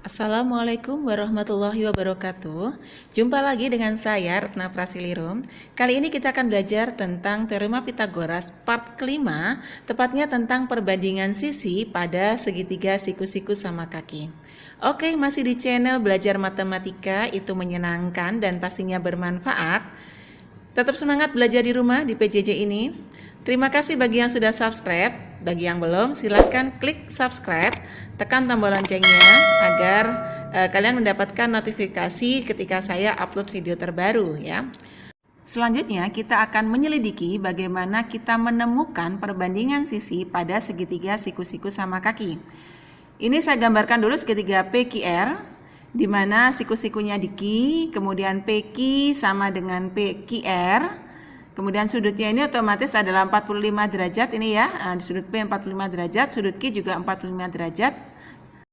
Assalamualaikum warahmatullahi wabarakatuh. Jumpa lagi dengan saya Retna Prasilirum. Kali ini kita akan belajar tentang Teorema Pitagoras part kelima, tepatnya tentang perbandingan sisi pada segitiga siku-siku sama kaki. Oke, masih di channel Belajar Matematika, itu menyenangkan dan pastinya bermanfaat. Tetap semangat belajar di rumah di PJJ ini. Terima kasih bagi yang sudah subscribe. Bagi yang belum, silahkan klik subscribe, tekan tombol loncengnya agar kalian mendapatkan notifikasi ketika saya upload video terbaru ya. Selanjutnya kita akan menyelidiki bagaimana kita menemukan perbandingan sisi pada segitiga siku-siku sama kaki. Ini saya gambarkan dulu segitiga PQR, di mana siku-sikunya di Q, kemudian PQ sama dengan PQR. Kemudian sudutnya ini otomatis adalah 45 derajat ini ya. Di sudut P 45 derajat, sudut Q juga 45 derajat.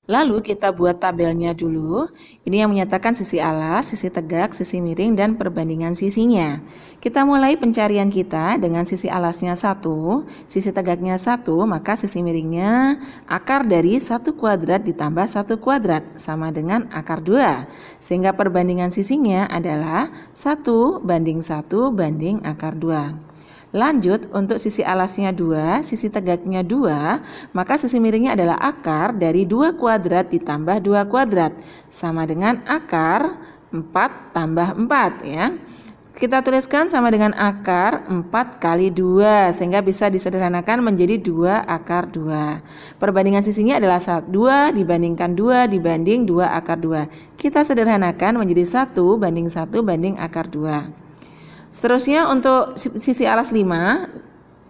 Lalu kita buat tabelnya dulu. Ini yang menyatakan sisi alas, sisi tegak, sisi miring, dan perbandingan sisinya. Kita mulai pencarian kita dengan sisi alasnya 1, sisi tegaknya 1, maka sisi miringnya akar dari 1 kuadrat ditambah 1 kuadrat sama dengan akar 2. Sehingga perbandingan sisinya adalah 1 banding 1 banding akar 2. Lanjut, untuk sisi alasnya 2, sisi tegaknya 2, maka sisi miringnya adalah akar dari 2 kuadrat ditambah 2 kuadrat, sama dengan akar 4 tambah 4 ya. Kita tuliskan sama dengan akar 4 kali 2, sehingga bisa disederhanakan menjadi 2 akar 2. Perbandingan sisinya adalah 2 dibandingkan 2 dibanding 2 akar 2. Kita sederhanakan menjadi 1 banding 1 banding akar 2. Seterusnya untuk sisi alas 5,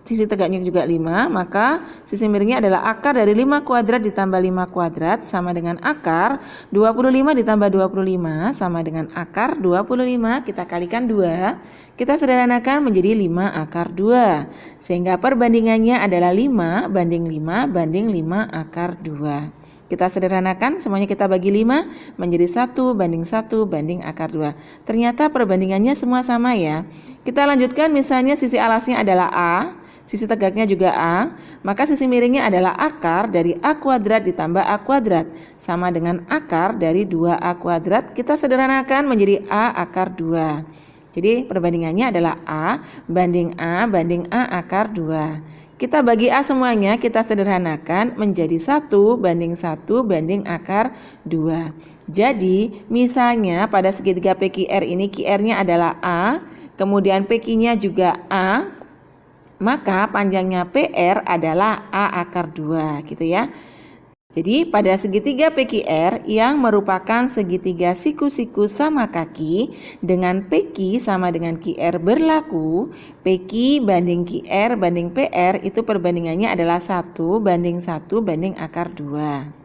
sisi tegaknya juga 5, maka sisi miringnya adalah akar dari 5 kuadrat ditambah 5 kuadrat sama dengan akar 25 ditambah 25 sama dengan akar 25, kita kalikan 2, kita sederhanakan menjadi 5 akar 2. Sehingga perbandingannya adalah 5 banding 5 banding 5 akar 2. Kita sederhanakan, semuanya kita bagi 5 menjadi 1 banding 1 banding akar 2. Ternyata perbandingannya semua sama ya. Kita lanjutkan, misalnya sisi alasnya adalah A, sisi tegaknya juga A, maka sisi miringnya adalah akar dari A kuadrat ditambah A kuadrat sama dengan akar dari 2A kuadrat. Kita sederhanakan menjadi A akar 2. Jadi perbandingannya adalah A banding A akar 2. Kita bagi A semuanya, kita sederhanakan menjadi 1 banding 1 banding akar 2. Jadi misalnya pada segitiga PQR ini, QR-nya adalah A, kemudian PQ-nya juga A, maka panjangnya PR adalah A akar 2 gitu ya. Jadi pada segitiga PQR yang merupakan segitiga siku-siku sama kaki dengan PQ sama dengan QR berlaku, PQ banding QR banding PR itu perbandingannya adalah 1 banding 1 banding akar 2.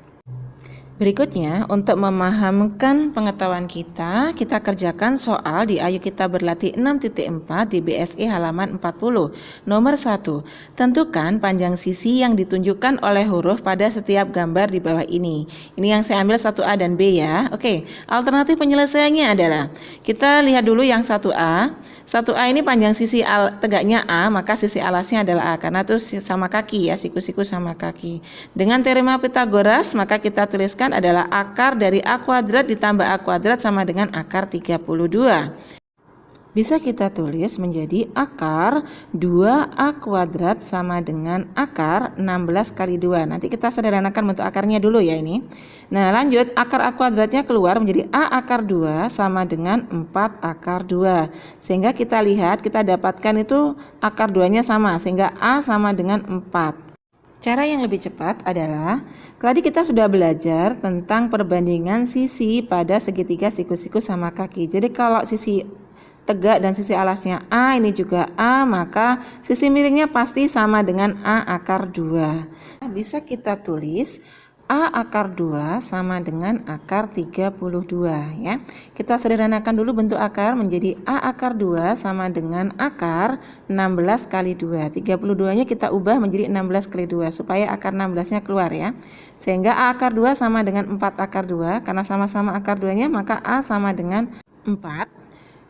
Berikutnya, untuk memahamkan pengetahuan kita kerjakan soal di Ayo Kita Berlatih 6.4 di BSE halaman 40. Nomor 1. Tentukan panjang sisi yang ditunjukkan oleh huruf pada setiap gambar di bawah ini. Ini yang saya ambil 1A dan B ya. Oke, alternatif penyelesaiannya adalah, kita lihat dulu yang 1A. 1A ini panjang sisi tegaknya A, maka sisi alasnya adalah A, karena itu sama kaki ya, siku-siku sama kaki. Dengan teorema Pitagoras, maka kita tuliskan adalah akar dari A kuadrat ditambah A kuadrat sama dengan akar 32. Bisa kita tulis menjadi akar 2A kuadrat sama dengan akar 16 kali 2. Nanti kita sederhanakan bentuk akarnya dulu ya ini. Nah lanjut, akar A kuadratnya keluar menjadi A akar 2 sama dengan 4 akar 2. Sehingga kita lihat, kita dapatkan itu akar 2-nya sama, sehingga A sama dengan 4. Cara yang lebih cepat adalah, tadi kita sudah belajar tentang perbandingan sisi pada segitiga siku-siku sama kaki. Jadi kalau sisi tegak dan sisi alasnya A, ini juga A, maka sisi miringnya pasti sama dengan A akar 2. Bisa kita tulis A akar 2 sama dengan akar 32 ya. Kita sederhanakan dulu bentuk akar menjadi A akar 2 sama dengan akar 16 kali 2. 32-nya kita ubah menjadi 16 kali 2 supaya akar 16-nya keluar ya. Sehingga A akar 2 sama dengan 4 akar 2. Karena sama-sama akar 2-nya maka A sama dengan 4.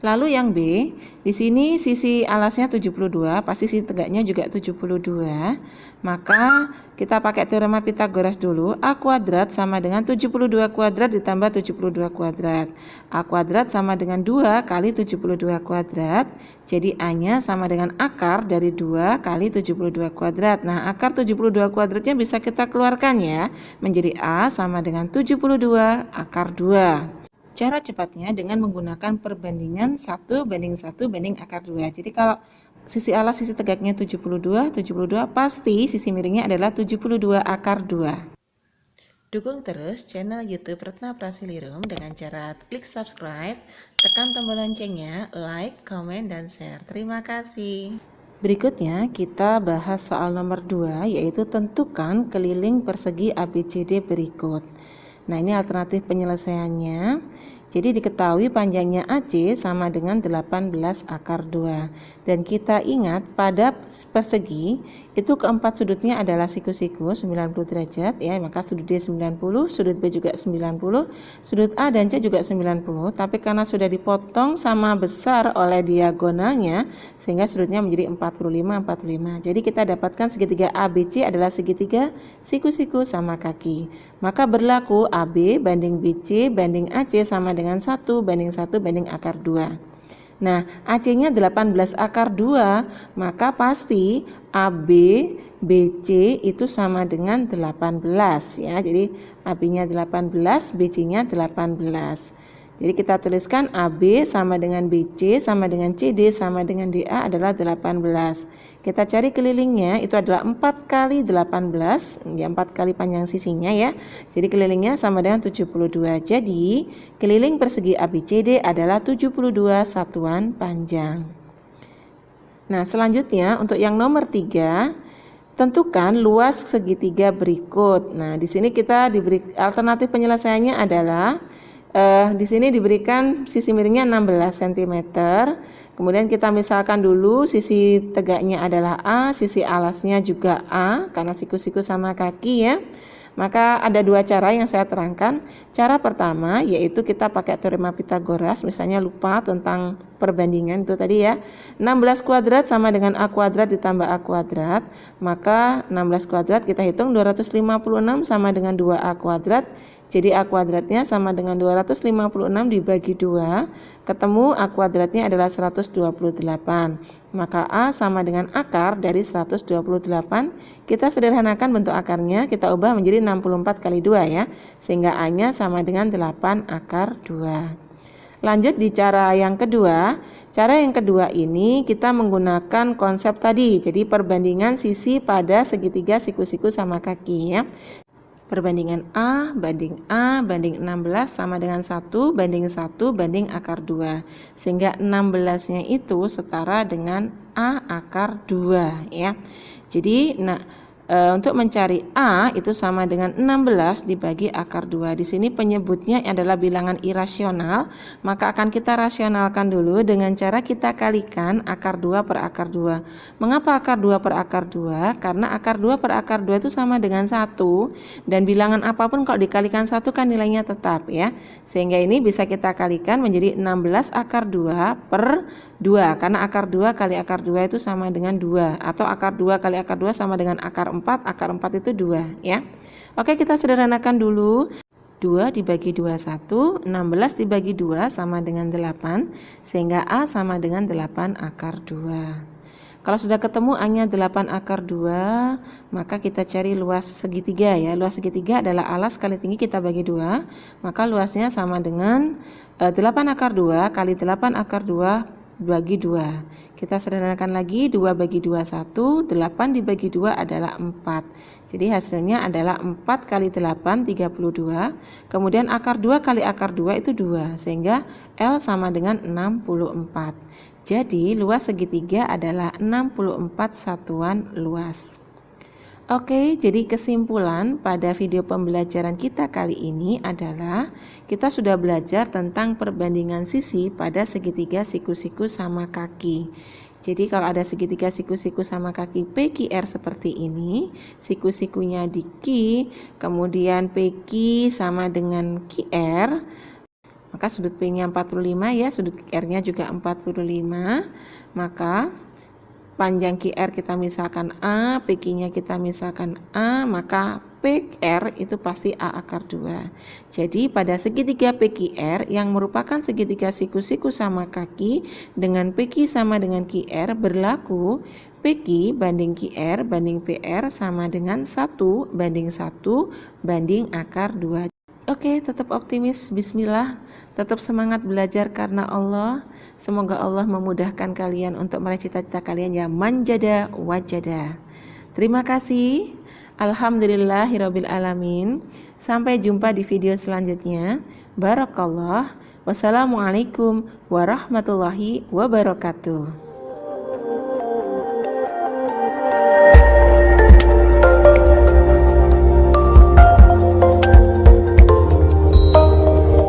Lalu yang B, di sini sisi alasnya 72, pasti sisi tegaknya juga 72. Maka kita pakai teorema Pitagoras dulu. A kuadrat sama dengan 72 kuadrat ditambah 72 kuadrat. A kuadrat sama dengan 2 kali 72 kuadrat. Jadi A-nya sama dengan akar dari 2 kali 72 kuadrat. Nah, akar 72 kuadratnya bisa kita keluarkan ya, menjadi A sama dengan 72 akar 2. Cara cepatnya dengan menggunakan perbandingan 1 banding 1 banding akar 2. Jadi kalau sisi alas sisi tegaknya 72, pasti sisi miringnya adalah 72 akar 2. Dukung terus channel YouTube Retna Prasilirum dengan cara klik subscribe, tekan tombol loncengnya, like, komen, dan share. Terima kasih. Berikutnya kita bahas soal nomor 2, yaitu tentukan keliling persegi ABCD berikut. Nah, ini alternatif penyelesaiannya. Jadi diketahui panjangnya AC sama dengan 18 akar 2. Dan kita ingat pada persegi itu keempat sudutnya adalah siku-siku 90 derajat ya, maka sudut D 90, sudut B juga 90, sudut A dan C juga 90, tapi karena sudah dipotong sama besar oleh diagonalnya sehingga sudutnya menjadi 45. Jadi kita dapatkan segitiga ABC adalah segitiga siku-siku sama kaki. Maka berlaku AB banding BC banding AC sama dengan 1 banding 1 banding akar 2. Nah, AC-nya 18 akar 2, maka pasti AB BC itu sama dengan 18 ya. Jadi AB-nya 18, BC-nya 18. Jadi kita tuliskan AB sama dengan BC sama dengan CD sama dengan DA adalah 18. Kita cari kelilingnya, itu adalah 4 kali 18, ya 4 kali panjang sisinya ya. Jadi kelilingnya sama dengan 72. Jadi keliling persegi ABCD adalah 72 satuan panjang. Nah, selanjutnya untuk yang nomor 3, tentukan luas segitiga berikut. Nah, di sini kita diberi alternatif penyelesaiannya adalah di sini diberikan sisi miringnya 16 cm. Kemudian kita misalkan dulu sisi tegaknya adalah A, sisi alasnya juga A karena siku-siku sama kaki ya. Maka ada dua cara yang saya terangkan. Cara pertama yaitu kita pakai teorema Pitagoras, misalnya lupa tentang perbandingan itu tadi ya. 16 kuadrat sama dengan A kuadrat ditambah A kuadrat. Maka 16 kuadrat kita hitung 256 sama dengan 2A kuadrat. Jadi A kuadratnya sama dengan 256 dibagi 2, ketemu A kuadratnya adalah 128. Maka A sama dengan akar dari 128. Kita sederhanakan bentuk akarnya, kita ubah menjadi 64 kali 2 ya. Sehingga A-nya sama dengan 8 akar 2. Lanjut di cara yang kedua. Cara yang kedua ini kita menggunakan konsep tadi. Jadi perbandingan sisi pada segitiga siku-siku sama kaki ya. Perbandingan A banding 16 sama dengan 1 banding 1 banding akar 2. Sehingga 16-nya itu setara dengan A akar 2 ya. Jadi untuk mencari A itu sama dengan 16 dibagi akar 2. Di sini penyebutnya adalah bilangan irasional, maka akan kita rasionalkan dulu dengan cara kita kalikan akar 2 per akar 2. Mengapa akar 2 per akar 2? Karena akar 2 per akar 2 itu sama dengan 1, dan bilangan apapun kalau dikalikan 1 kan nilainya tetap ya. Sehingga ini bisa kita kalikan menjadi 16 akar 2 per 2, karena akar 2 kali akar 2 itu sama dengan 2, atau akar 2 kali akar 2 sama dengan akar 4, akar 4 itu 2 ya. Oke, kita sederhanakan dulu. 2 dibagi 2 1, 16 dibagi 2 sama dengan 8, sehingga A sama dengan 8 akar 2. Kalau sudah ketemu A-nya 8 akar 2, maka kita cari luas segitiga ya. Luas segitiga adalah alas kali tinggi kita bagi 2, maka luasnya sama dengan 8 akar 2 kali 8 akar 2 bagi 2. Kita sederhanakan lagi, 2 bagi 2 1, 8 dibagi 2 adalah 4. Jadi hasilnya adalah 4 kali 8 32. Kemudian akar 2 kali akar 2 itu 2, sehingga L sama dengan 64. Jadi luas segitiga adalah 64 satuan luas. Oke, jadi kesimpulan pada video pembelajaran kita kali ini adalah kita sudah belajar tentang perbandingan sisi pada segitiga siku-siku sama kaki. Jadi kalau ada segitiga siku-siku sama kaki PQR seperti ini, siku-sikunya di Q, kemudian PQ sama dengan QR, Maka sudut P-nya 45 ya, sudut QR-nya juga 45. Maka panjang QR kita misalkan A, PQ-nya kita misalkan A, maka PR itu pasti A akar 2. Jadi pada segitiga PQR yang merupakan segitiga siku-siku sama kaki dengan PQ sama dengan QR berlaku PQ banding QR banding PR sama dengan 1 banding 1 banding akar 2. Oke, tetap optimis, bismillah, tetap semangat belajar karena Allah. Semoga Allah memudahkan kalian untuk meraih cita-cita kalian ya, manjada wajada. Terima kasih. Alhamdulillahirabbil alamin. Sampai jumpa di video selanjutnya. Barakallah. Wassalamualaikum warahmatullahi wabarakatuh.